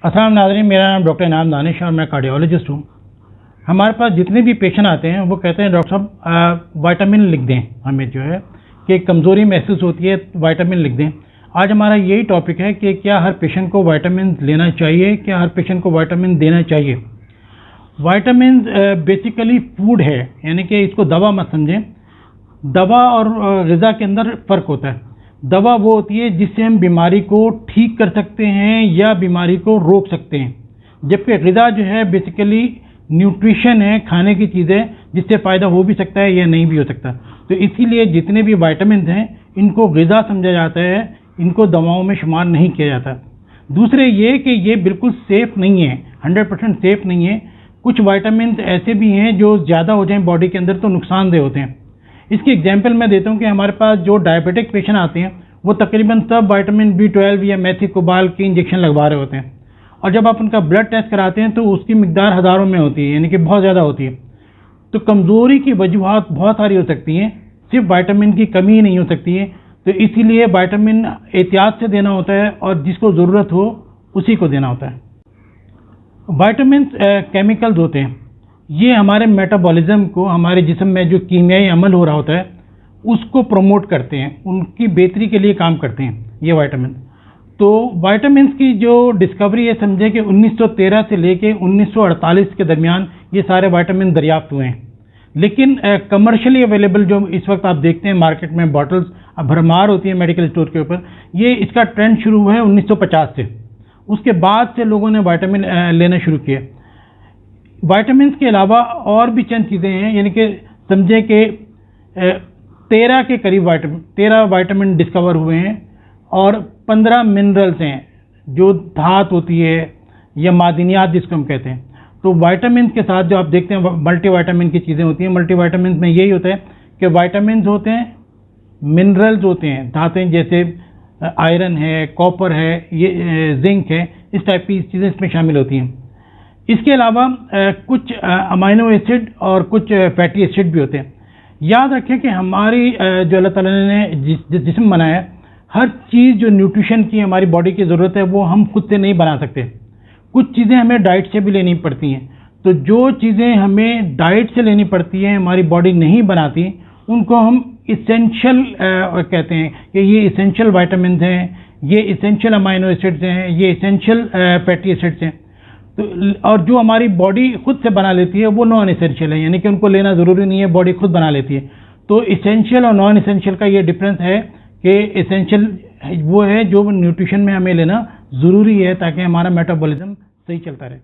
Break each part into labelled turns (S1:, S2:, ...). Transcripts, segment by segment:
S1: अस्सलाम नाज़रीन, मेरा नाम डॉक्टर इनाम दानिश और मैं कार्डियोलॉजिस्ट हूँ। हमारे पास जितने भी पेशेंट आते हैं वो कहते हैं डॉक्टर साहब विटामिन लिख दें, हमें जो है कि कमज़ोरी महसूस होती है, विटामिन लिख दें। आज हमारा यही टॉपिक है कि क्या हर पेशेंट को विटामिन लेना चाहिए, क्या हर पेशेंट को विटामिन देना चाहिए। विटामिन बेसिकली फूड है, यानी कि इसको दवा मत समझें। दवा और ग़िज़ा के अंदर फ़र्क होता है। दवा वो होती है जिससे हम बीमारी को ठीक कर सकते हैं या बीमारी को रोक सकते हैं, जबकि ग़िज़ा जो है बेसिकली न्यूट्रिशन है, खाने की चीज़ें जिससे फ़ायदा हो भी सकता है या नहीं भी हो सकता। तो इसीलिए जितने भी विटामिन हैं इनको ग़िज़ा समझा जाता है, इनको दवाओं में शुमार नहीं किया जाता। दूसरे ये कि ये बिल्कुल सेफ़ नहीं है, 100% सेफ़ नहीं है। कुछ विटामिन ऐसे भी हैं जो ज़्यादा हो जाएं बॉडी के अंदर तो नुकसानदेह होते हैं। इसकी एग्जांपल मैं देता हूं कि हमारे पास जो डायबिटिक पेशेंट आते हैं वो तकरीबन सब विटामिन B12 या मेथिकोबाल की इंजेक्शन लगवा रहे होते हैं, और जब आप उनका ब्लड टेस्ट कराते हैं तो उसकी मिकदार हज़ारों में होती है, यानी कि बहुत ज़्यादा होती है। तो कमज़ोरी की वजूहात बहुत सारी हो सकती हैं, सिर्फ विटामिन की कमी ही नहीं हो सकती है। तो इसीलिए विटामिन एहतियात से देना होता है और जिसको ज़रूरत हो उसी को देना होता है। विटामिन केमिकल्स होते हैं, ये हमारे मेटाबॉलिज्म को, हमारे जिस्म में जो कीमियाई अमल हो रहा होता है उसको प्रमोट करते हैं, उनकी बेहतरी के लिए काम करते हैं ये विटामिन। तो विटामिन की जो डिस्कवरी है, समझे कि 1913 से लेके 1948 के दरमियान ये सारे विटामिन दरियाफ्त हुए हैं। लेकिन कमर्शियली अवेलेबल जो इस वक्त आप देखते हैं मार्केट में बॉटल्स भरमार होती है मेडिकल स्टोर के ऊपर, ये इसका ट्रेंड शुरू हुआ है 1950 से। उसके बाद से लोगों ने विटामिन लेना शुरू किए। विटामिन के अलावा और भी चंद चीज़ें हैं, यानी कि समझे कि 13 के करीब 13 विटामिन डिस्कवर हुए हैं और 15 मिनरल्स हैं जो धात होती है या मादनियात जिसको हम कहते हैं। तो विटामिन के साथ जो आप देखते हैं मल्टीविटामिन की चीज़ें होती हैं। मल्टीविटामिन में यही होता है कि विटामिन होते हैं, मिनरल्स होते हैं, धातें जैसे आयरन है, कॉपर है, ये जिंक है, इस टाइप की चीज़ें इसमें शामिल होती हैं। इसके अलावा कुछ अमाइनो एसिड और कुछ फैटी एसिड भी होते हैं। याद रखें कि हमारी जो अल्लाह ताला ने जिस्म बनाया है, हर चीज़ जो न्यूट्रिशन की हमारी बॉडी की ज़रूरत है वो हम खुद से नहीं बना सकते। कुछ चीज़ें हमें डाइट से भी लेनी पड़ती हैं। तो जो चीज़ें हमें डाइट से लेनी पड़ती हैं, हमारी बॉडी नहीं बनाती, उनको हम इसेंशियल कहते हैं कि ये इसेंशियल विटामिन हैं, ये इसेंशियल अमाइनो एसिड्स हैं, ये इसेंशियल फैटी एसिड्स हैं। तो और जो हमारी बॉडी खुद से बना लेती है वो नॉन इसेंशियल है, यानी कि उनको लेना ज़रूरी नहीं है, बॉडी खुद बना लेती है। तो इसेंशियल और नॉन इसेंशियल का ये डिफरेंस है कि इसेंशियल वो है जो न्यूट्रिशन में हमें लेना ज़रूरी है ताकि हमारा मेटाबॉलिज्म सही चलता रहे।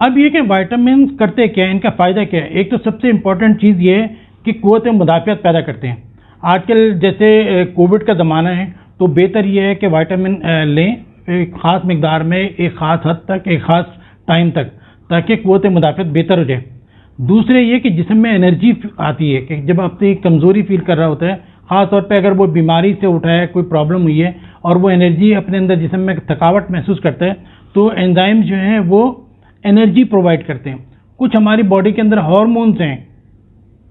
S1: अब ये कि विटामिन करते क्या है, इनका फ़ायदा क्या है। एक तो सबसे इम्पॉर्टेंट चीज़ ये है कि क़ुव्वत मुदाफ़ियत पैदा करते हैं। आजकल जैसे कोविड का ज़माना है तो बेहतर ये है कि विटामिन लें एक ख़ास मकदार में, एक ख़ास हद तक, एक ख़ास टाइम तक, ताकि क़ुव्वत मुदाफ़ियत बेहतर हो जाए। दूसरे ये कि जिस्म में एनर्जी आती है कि जब अपनी कमज़ोरी फील कर रहा होता है, ख़ास तौर पे अगर वो बीमारी से उठा है, कोई प्रॉब्लम हुई है और वो एनर्जी अपने अंदर जिस्म में थकावट महसूस करता है, तो एंजाइम जो हैं वो एनर्जी प्रोवाइड करते हैं। कुछ हमारी बॉडी के अंदर हार्मोन्स हैं,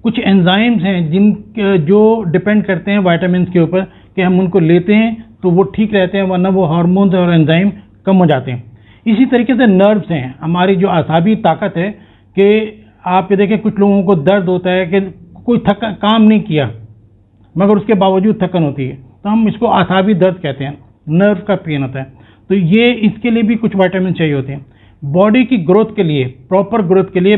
S1: कुछ एंजाइम्स हैं जो डिपेंड करते हैं विटामिन के ऊपर कि हम उनको लेते हैं तो वो ठीक रहते हैं, वरना वो हार्मोन्स और एंजाइम कम हो जाते हैं। इसी तरीके से नर्व्स हैं, हमारी जो आसाबी ताकत है कि आप ये देखें कुछ लोगों को दर्द होता है कि कोई काम नहीं किया मगर उसके बावजूद थकन होती है, तो हम इसको आसाबी दर्द कहते हैं, नर्व का पेन होता है। तो ये इसके लिए भी कुछ विटामिन चाहिए होते हैं। बॉडी की ग्रोथ के लिए, प्रॉपर ग्रोथ के लिए,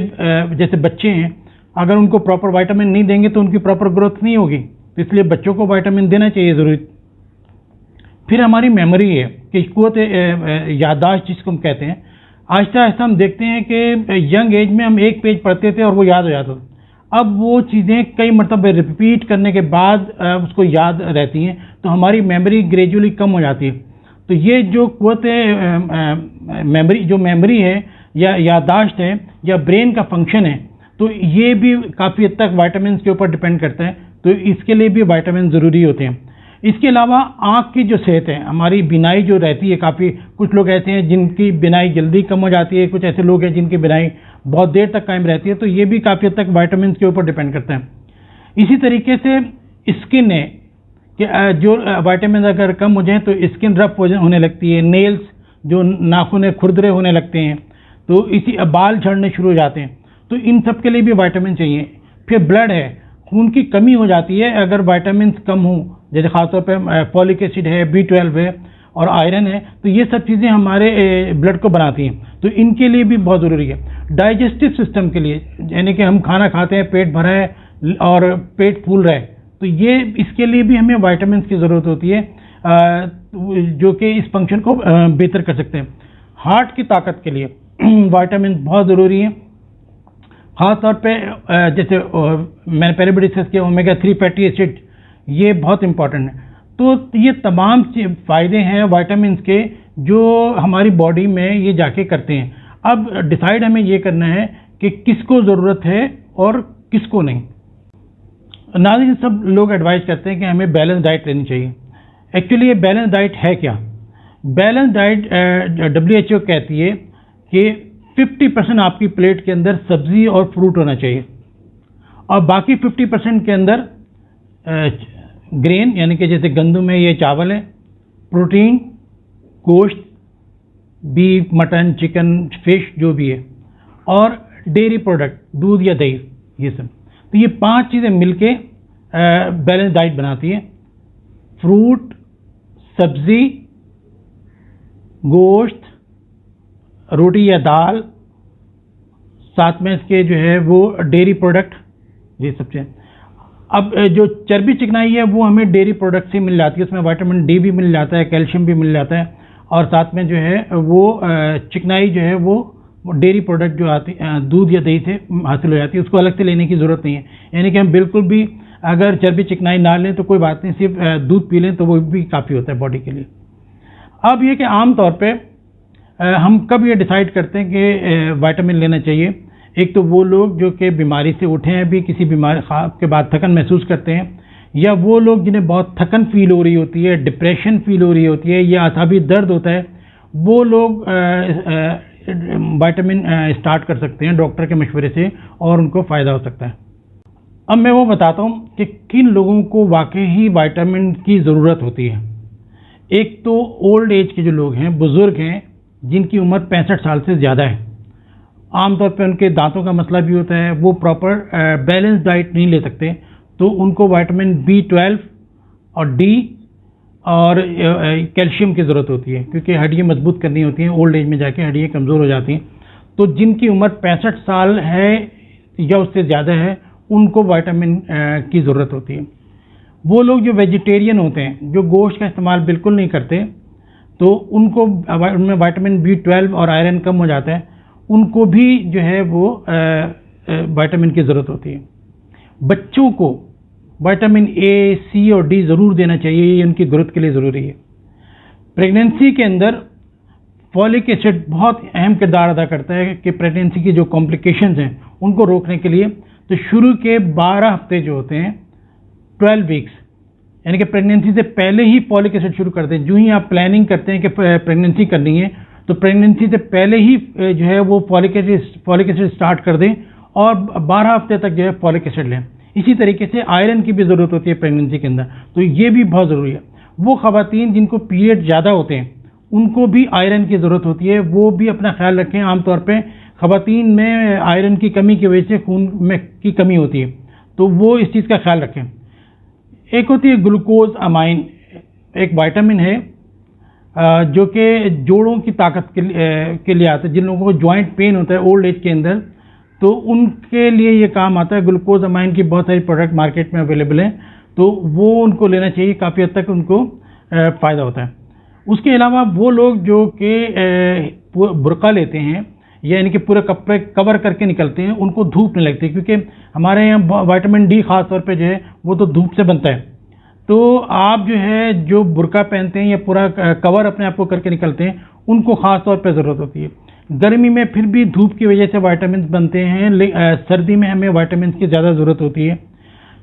S1: जैसे बच्चे हैं, अगर उनको प्रॉपर विटामिन नहीं देंगे तो उनकी प्रॉपर ग्रोथ नहीं होगी, तो इसलिए बच्चों को विटामिन देना चाहिए ज़रूरी। फिर हमारी मेमोरी है कि क़ुव्वत याददाश्त जिसको हम कहते हैं, आहिस्ता आहिस्ता हम देखते हैं कि यंग एज में हम एक पेज पढ़ते थे और वो याद हो जाता था। अब वो चीज़ें कई मरतबा रिपीट करने के बाद उसको याद रहती हैं, तो हमारी मेमोरी ग्रेजुअली कम हो जाती है। तो ये जो क़ुव्वत मेमोरी है या याददाश्त है या ब्रेन का फंक्शन है, तो ये भी काफ़ी हद तक विटामिन के ऊपर डिपेंड करता है। तो इसके लिए भी विटामिन ज़रूरी होते हैं। इसके अलावा आँख की जो सेहत है, हमारी बीनाई जो रहती है, काफ़ी कुछ लोग ऐसे हैं जिनकी बीनाई जल्दी कम हो जाती है, कुछ ऐसे लोग हैं जिनकी बीनाई बहुत देर तक कायम रहती है, तो ये भी काफ़ी हद तक विटामिन के ऊपर डिपेंड करता है। इसी तरीके से स्किन है कि जो विटामिन अगर कम हो जाए तो स्किन रफ होने लगती है, नेल्स जो नाखून खुरदरे होने लगते हैं, तो इसी बाल झड़ने शुरू हो जाते हैं। तो इन सब के लिए भी विटामिन चाहिए। फिर ब्लड है, खून की कमी हो जाती है अगर विटामिन कम हो, जैसे खासतौर पे फॉलिक एसिड है, B12 है और आयरन है, तो ये सब चीज़ें हमारे ब्लड को बनाती हैं, तो इनके लिए भी बहुत ज़रूरी है। डाइजेस्टिव सिस्टम के लिए, यानी कि हम खाना खाते हैं, पेट भरा है और पेट फूल रहा है, तो ये इसके लिए भी हमें विटामिन की ज़रूरत होती है, जो कि इस फंक्शन को बेहतर कर सकते हैं। हार्ट की ताकत के लिए विटामिन बहुत ज़रूरी है, ख़ास तौर पे जैसे मैंने पहले भी डिस्कस किया, ओमेगा 3 फैटी एसिड, ये बहुत इंपॉर्टेंट है। तो ये तमाम फ़ायदे हैं विटामिन के जो हमारी बॉडी में ये जाके करते हैं। अब डिसाइड हमें ये करना है कि किसको ज़रूरत है और किसको नहीं। नाज़रीन, सब लोग एडवाइस करते हैं कि हमें बैलेंस डाइट लेनी चाहिए। एक्चुअली ये बैलेंस डाइट है क्या? बैलेंस डाइट WHO कहती है कि 50% आपकी प्लेट के अंदर सब्जी और फ्रूट होना चाहिए और बाकी 50% के अंदर ग्रेन, यानी कि जैसे गंदम है, ये चावल है, प्रोटीन, गोश्त, बीफ, मटन, चिकन, फिश जो भी है, और डेयरी प्रोडक्ट, दूध या दही, ये सब। तो ये 5 चीज़ें मिलके बैलेंस डाइट बनाती है। फ्रूट, सब्जी, गोश्त, रोटी या दाल, साथ में इसके जो है वो डेयरी प्रोडक्ट, ये सब चीज़ें। अब जो चर्बी चिकनाई है वो हमें डेयरी प्रोडक्ट से मिल जाती है, उसमें विटामिन डी भी मिल जाता है, कैल्शियम भी मिल जाता है, और साथ में जो है वो चिकनाई जो है वो डेयरी प्रोडक्ट जो आती दूध या दही से हासिल हो जाती है, उसको अलग से लेने की ज़रूरत नहीं है। यानी कि हम बिल्कुल भी अगर चर्बी चिकनाई ना लें तो कोई बात नहीं, सिर्फ दूध पी लें तो वो भी काफ़ी होता है बॉडी के लिए। अब ये कि आम तौर पे हम कब ये डिसाइड करते हैं कि विटामिन लेना चाहिए। एक तो वो लोग जो कि बीमारी से उठे हैं, भी किसी बीमारी के बाद थकन महसूस करते हैं, या वो लोग जिन्हें बहुत थकन फील हो रही होती है, डिप्रेशन फील हो रही होती है, या असाबी दर्द होता है, वो लोग विटामिन स्टार्ट कर सकते हैं डॉक्टर के मशवरे से, और उनको फ़ायदा हो सकता है। अब मैं वो बताता हूँ कि किन लोगों को वाकई ही विटामिन की ज़रूरत होती है। एक तो ओल्ड एज के जो लोग हैं, बुज़ुर्ग हैं, जिनकी उम्र 65 साल से ज़्यादा है, आमतौर पे उनके दांतों का मसला भी होता है, वो प्रॉपर बैलेंस डाइट नहीं ले सकते, तो उनको विटामिन B12 और D और कैल्शियम की ज़रूरत होती है, क्योंकि हड्डियाँ मजबूत करनी होती हैं, ओल्ड एज में जाके हड्डियाँ कमज़ोर हो जाती हैं। तो जिनकी उम्र 65 साल है या उससे ज़्यादा है, उनको विटामिन की ज़रूरत होती है। वो लोग जो वेजिटेरियन होते हैं, जो गोश्त का इस्तेमाल बिल्कुल नहीं करते, तो उनको उनमें विटामिन B12 और आयरन कम हो जाता है, उनको भी जो है वो विटामिन की ज़रूरत होती है। बच्चों को विटामिन A, C और D ज़रूर देना चाहिए, ये उनकी ग्रोथ के लिए ज़रूरी है। प्रेगनेंसी के अंदर फॉलिक एसिड बहुत अहम किरदार अदा करता है कि प्रेगनेंसी की जो कॉम्प्लिकेशंस हैं उनको रोकने के लिए। तो शुरू के 12 हफ्ते जो होते हैं, 12 वीक्स, यानी कि प्रेगनेंसी से पहले ही फॉलिक एसिड शुरू करते हैं। जो ही आप प्लानिंग करते हैं कि प्रेगनेंसी करनी है, तो प्रेगनेंसी से पहले ही जो है वो फॉलिक एसिड स्टार्ट कर दें और 12 हफ्ते तक जो है फॉलिक एसिड लें। इसी तरीके से आयरन की भी ज़रूरत होती है प्रेगनेंसी के अंदर, तो ये भी बहुत ज़रूरी है। वो ख़वातीन जिनको पीरियड ज़्यादा होते हैं, उनको भी आयरन की ज़रूरत होती है, वो भी अपना ख्याल रखें। आमतौर पे ख़वातीन में आयरन की कमी की वजह से खून में की कमी होती है, तो वो इस चीज़ का ख्याल रखें। एक होती है ग्लूकोज अमाइन, एक विटामिन है जो कि जोड़ों की ताकत के लिए आता है। जिन लोगों को जॉइंट पेन होता है ओल्ड एज के अंदर, तो उनके लिए ये काम आता है। ग्लूकोज अमाइन की बहुत सारी प्रोडक्ट मार्केट में अवेलेबल हैं, तो वो उनको लेना चाहिए, काफ़ी हद तक उनको फ़ायदा होता है। उसके अलावा वो लोग जो कि बुर्का लेते हैं, यानी कि पूरे कपड़े कवर करके निकलते हैं, उनको धूप नहीं लगती, क्योंकि हमारे यहाँ विटामिन D ख़ास तौर पे जो है वो तो धूप से बनता है। तो आप जो है जो बुर्का पहनते हैं या पूरा कवर अपने आप को करके निकलते हैं, उनको ख़ास तौर पे ज़रूरत होती है। गर्मी में फिर भी धूप की वजह से विटामिन बनते हैं, सर्दी में हमें विटामिन की ज़्यादा ज़रूरत होती है।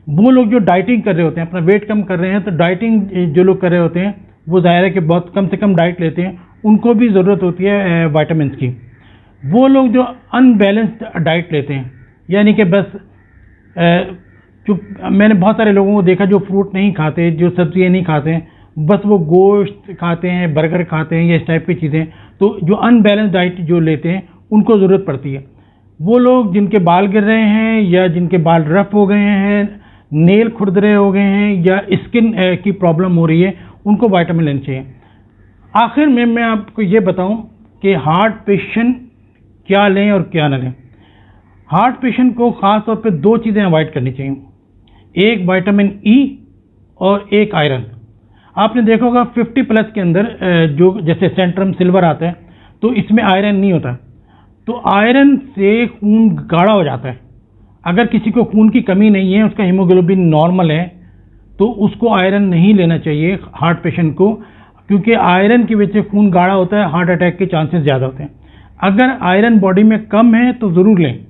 S1: वो लोग जो डाइटिंग कर रहे होते हैं, अपना वेट कम कर रहे हैं, तो डाइटिंग जो लोग कर रहे होते हैं वो ज़ाहिर है कि बहुत कम से कम डाइट लेते हैं, उनको भी ज़रूरत होती है विटामिन की। वो लोग जो अनबैलेंस्ड डाइट लेते हैं, यानी कि बस जो मैंने बहुत सारे लोगों को देखा जो फ्रूट नहीं खाते, जो सब्जियां नहीं खाते, बस वो गोश्त खाते हैं, बर्गर खाते हैं या इस टाइप की चीज़ें, तो जो अनबैलेंस डाइट जो लेते हैं उनको ज़रूरत पड़ती है। वो लोग जिनके बाल गिर रहे हैं या जिनके बाल रफ हो गए हैं, नेल खुरदरे हो गए हैं या स्किन की प्रॉब्लम हो रही है, उनको विटामिन लेना चाहिए। आखिर में मैं आपको ये बताऊं कि हार्ट पेशेंट क्या लें और क्या ना लें। हार्ट पेशेंट को ख़ास तौर पे दो चीज़ें अवॉइड करनी चाहिए, एक विटामिन ई और एक आयरन। आपने देखा होगा 50 प्लस के अंदर जो जैसे सेंट्रम सिल्वर आता है तो इसमें आयरन नहीं होता, तो आयरन से खून गाढ़ा हो जाता है। अगर किसी को खून की कमी नहीं है, उसका हीमोग्लोबिन नॉर्मल है, तो उसको आयरन नहीं लेना चाहिए हार्ट पेशेंट को, क्योंकि आयरन की वजह से खून गाढ़ा होता है, हार्ट अटैक के चांसेस ज़्यादा होते हैं। अगर आयरन बॉडी में कम है तो ज़रूर लें,